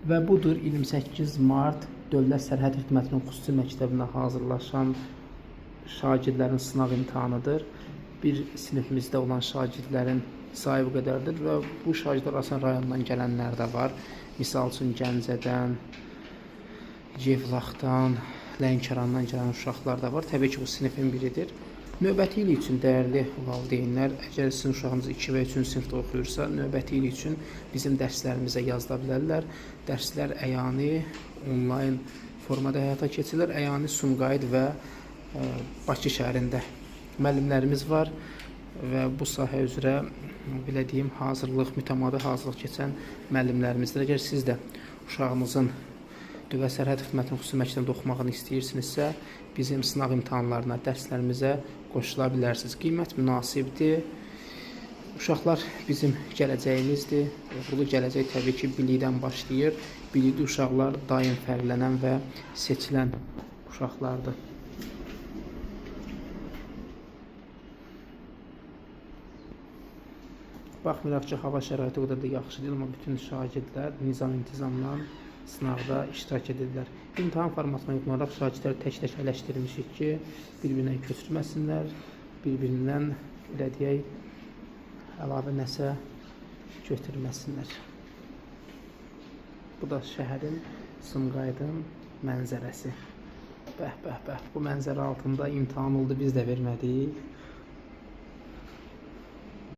Və budur 28 Mart Dövlət Sərhəd Xidmətinin xüsusi məktəbində hazırlaşan şagirdlərin sınaq imtahanıdır. Bir sinifimizdə olan şagirdlərin sayı bu qədərdir və bu şagirdlər arasında rayondan gələnlər də var. Misal üçün Gəncədən, Yevlaxdan, Lənkərandan gələn uşaqlar da var. Təbii ki, bu sinifin biridir. Növbəti il üçün dəyərli valideynlər, əgər sizin uşağınız 2 və 3-cü sinifdə oxuyursa, növbəti il üçün bizim dərslərimizə yazıla bilərlər. Dərslər əyani, onlayn formada həyata keçirilir. Əyani Sumqayıt və Bakı şəhərində müəllimlərimiz var və bu sahə üzrə belə deyim, mütəmadi hazırlıq keçən müəllimlərimizdir. Əgər siz də uşağınızın Dövlət Sərhəd Xidmətinin xüsusi məktəbində oxumağını istəyirsinizsə, bizim sınaq imtahanlarına, dərslərimizə qoşula bilərsiniz. Qiymət münasibdir. Uşaqlar bizim gələcəyimizdir. Uğurlu gələcək təbii ki, bilikdən başlayır. Bilikli uşaqlar daim fərqlənən və seçilən uşaqlardır. Baxmayaraq ki, hava şəraiti o qədər də yaxşı deyil, amma bütün şagirdlər nizam-intizamla sınavda iştirak edirlər. İmtahan formatına uyğun olaraq şagirdləri tək-tək ələşdirmişik ki, bir-birinə köçürməsinlər, bir-birindən belə deyək, əlavə nəsə götürməsinlər. Bu da şəhərin, Sumqayıtın mənzərəsi. Bəh, bəh, bəh, bu mənzərə altında imtahan oldu, biz də vermədik.